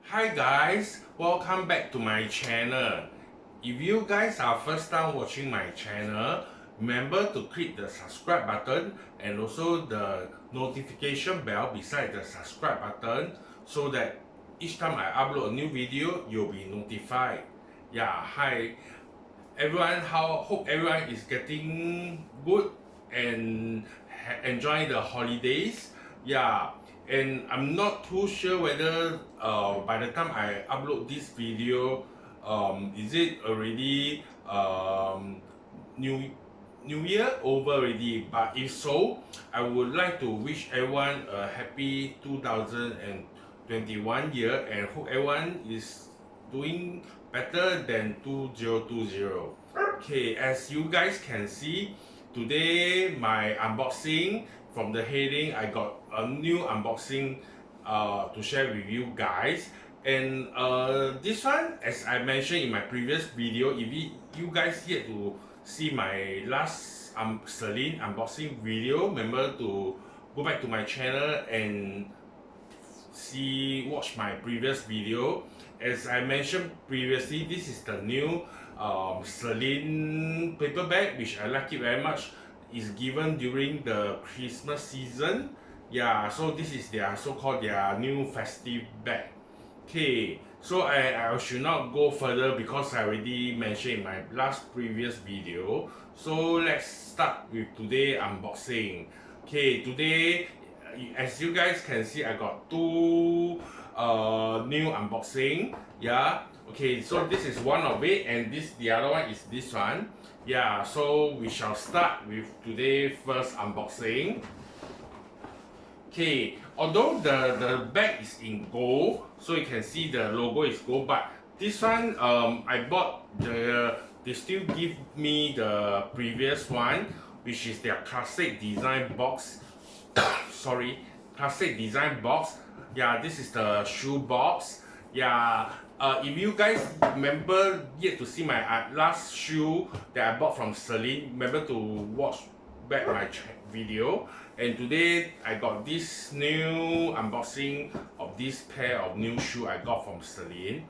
Hi guys, welcome back to my channel. If you guys are first time watching my channel, remember to click the subscribe button and also the notification bell beside the subscribe button so that each time I upload a new video, you'll be notified. Yeah, hi everyone, hope everyone is getting good and enjoying the holidays. Yeah, and I'm not too sure whether by the time I upload this video, is it already new year over already. But if so, I would like to wish everyone a happy 2021 year and hope everyone is doing better than 2020. Okay, as you guys can see, today my unboxing, from the heading I got a new unboxing to share with you guys. And this one, as I mentioned in my previous video, if you guys yet to see my last Celine unboxing video, remember to go back to my channel and watch my previous video. As I mentioned previously, this is the new Celine paper bag, which I like it very much. It's given during the Christmas season. Yeah, so this is their so-called their new festive bag. Okay, so I should not go further because I already mentioned in my last previous video. So let's start with today unboxing. Okay, today, as you guys can see, I got two new unboxing. Yeah, okay, so this is one of it, and the other one is this one. Yeah, so we shall start with today's first unboxing. Okay, although the bag is in gold, so you can see the logo is gold, but this one I bought they still give me the previous one, which is their classic design box. Sorry, classic design box. Yeah, this is the shoe box. Yeah, if you guys remember yet to see my last shoe that I bought from Celine, remember to watch back my video. And today I got this new unboxing of this pair of new shoe I got from Celine.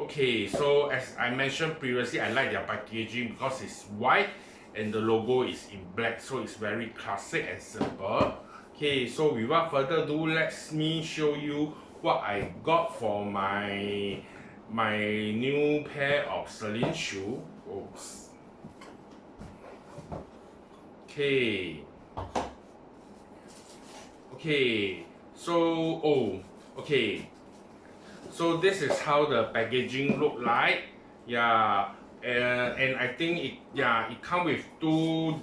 Okay, so as I mentioned previously, I like their packaging because it's white and the logo is in black, so it's very classic and simple. Okay, so without further ado, let me show you what I got for my new pair of Celine shoe. Oops. Okay. Okay, so okay, so this is how the packaging look like. Yeah, and I think it comes with two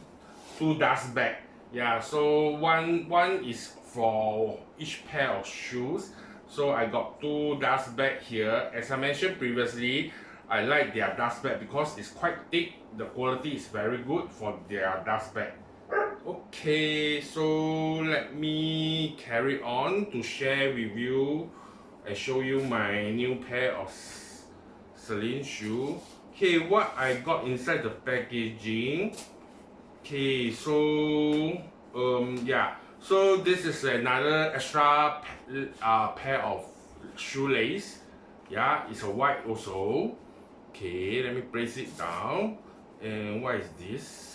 dust bag. Yeah, so one is for each pair of shoes. So I got two dust bag here. As I mentioned previously, I like their dust bag because it's quite thick. The quality is very good for their dust bag. Okay, so let me carry on to share with you and show you my new pair of Celine shoe. Okay, what I got inside the packaging. Okay, so yeah, so this is another extra pair of shoelace. Yeah, it's a white also. Okay, let me place it down. And what is this?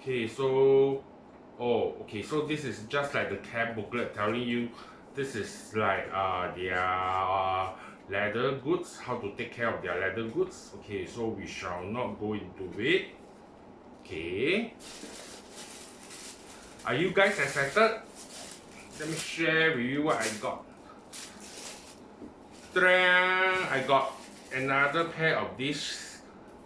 Okay, so okay, so this is just like the care booklet telling you this is like their leather goods, how to take care of their leather goods. Okay, so we shall not go into it. Okay, are you guys excited? Let me share with you what I got. I got another pair of this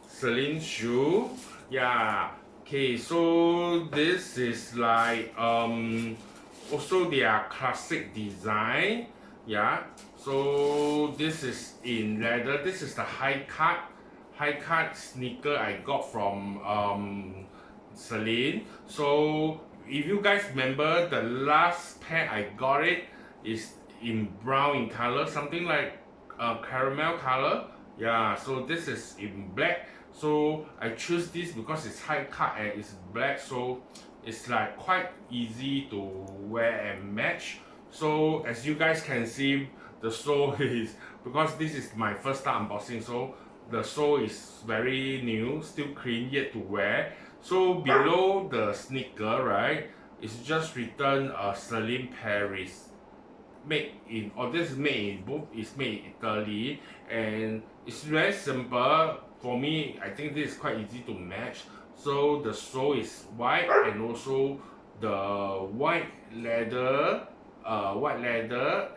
Celine shoe. Yeah. Okay, so this is like also their classic design. Yeah, so this is in leather. This is the high cut sneaker I got from Celine. So if you guys remember, the last pair I got it is in brown in color, something like caramel color. Yeah, so this is in black. So I choose this because it's high cut and it's black, so it's like quite easy to wear and match. So as you guys can see, the sole is, because this is my first time unboxing, so the sole is very new, still clean, yet to wear. So below the sneaker, right, it's just written Celine Paris, made in, or this is made in, both is made in Italy, and it's very simple. For me, I think this is quite easy to match. So the sole is white, and also the white leather,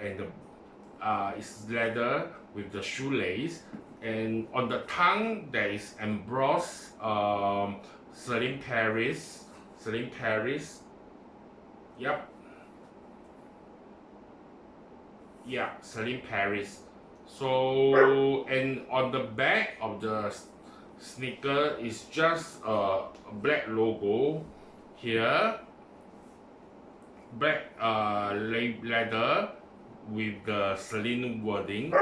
and the is leather with the shoelace, and on the tongue there is embossed Celine Paris, Celine Paris. Yep. Yeah, Celine Paris. So, and on the back of the sneaker is just a black logo here, black leather with the Celine wording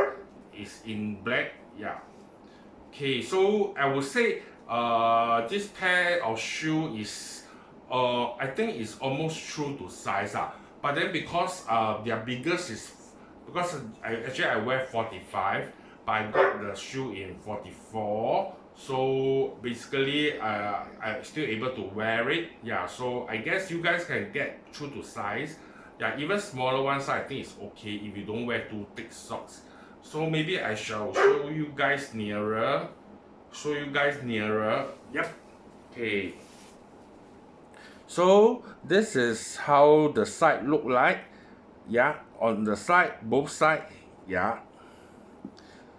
is in black. Yeah. Okay, so I would say this pair of shoe is I think it's almost true to size, but then because their biggest is, because I wear 45, but I got the shoe in 44, so basically I'm still able to wear it. Yeah, so I guess you guys can get true to size. Yeah, even smaller ones I think it's okay if you don't wear too thick socks. So maybe I shall show you guys nearer. Yep. Okay. So this is how the side look like. Yeah, on the side, both side. Yeah.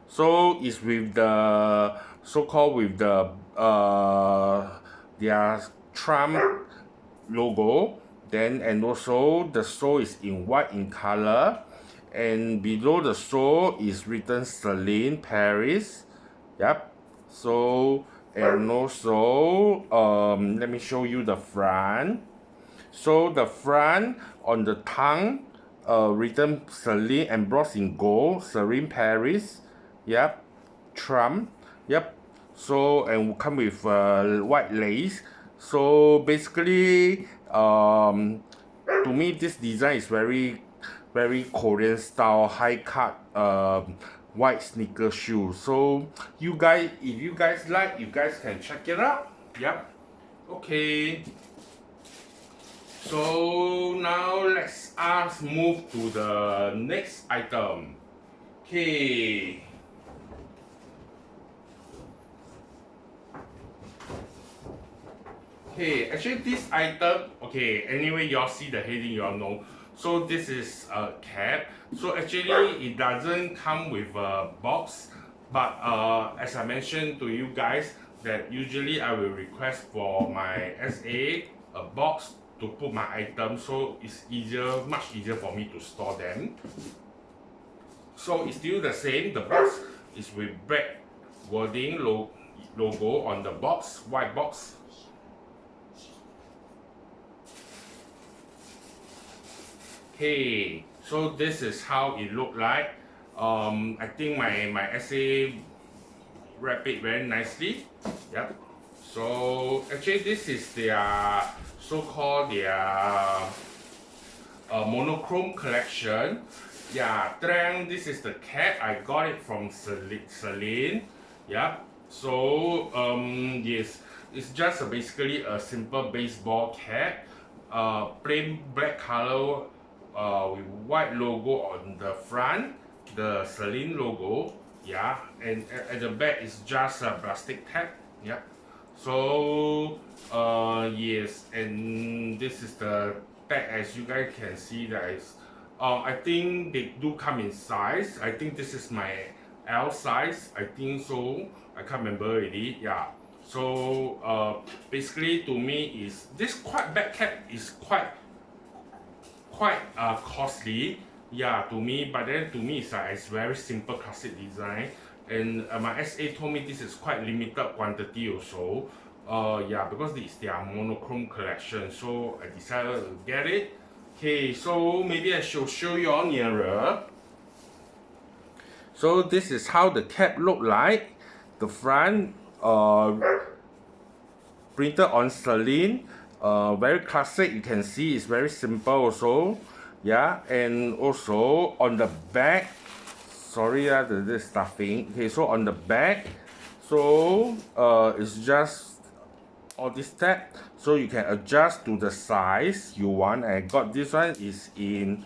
So it's with the so-called with the their Trump logo. Then, and also the sole is in white in color, and below the sole is written Celine Paris. Yep. So, and also let me show you the front. So the front, on the tongue written Celine, embossed in gold, Celine Paris. Yep. Trump. Yep. So, and will come with white lace. So basically to me this design is very Korean style, high cut white sneaker shoe. So you guys, if you guys like, you guys can check it out. Yep. Okay, so now let's us move to the next item. Okay. Okay, actually this item, okay, anyway y'all see the heading, y'all know. So this is a cap. So actually it doesn't come with a box, but as I mentioned to you guys, that usually I will request for my SA a box to put my items, so it's easier, much easier for me to store them. So it's still the same. The box is with black wording logo on the box, white box. Okay, so this is how it look like. I think my SA wrap it very nicely. Yep. So actually this is their so-called their monochrome collection. Yeah, then this is the cap. I got it from Celine. Yeah. So yes, it's just basically a simple baseball cap. Plain black color with white logo on the front, the Celine logo. Yeah, and at the back is just a plastic tag. Yeah. So yes, and this is the tag. As you guys can see, that is I think they do come in size. I think this is my L size. I think so. I can't remember already. Yeah. So basically to me is this quite back cap is quite costly. Yeah, to me, but then to me it's very simple classic design, and my SA told me this is quite limited quantity also. Yeah, because it's their monochrome collection, so I decided to get it. Okay, so maybe I should show you all nearer. So this is how the cap look like. The front printed on Celine. Very classic. You can see it's very simple also. Yeah, and also on the back, sorry, the stuffing. Okay, so on the back, so it's just all this tab, so you can adjust to the size you want. I got this one is in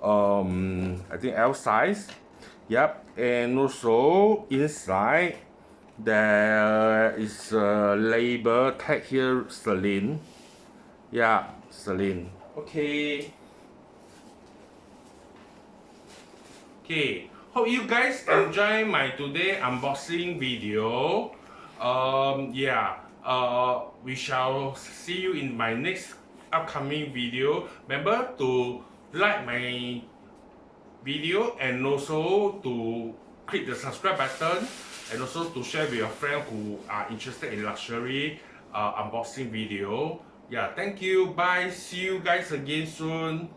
I think L size. Yep, and also inside there is a label tag here, Celine. Yeah, Celine. Okay. Okay, hope you guys enjoy my today unboxing video. Yeah, we shall see you in my next upcoming video. Remember to like my video and also to click the subscribe button and also to share with your friends who are interested in luxury unboxing video. Yeah, thank you. Bye. See you guys again soon.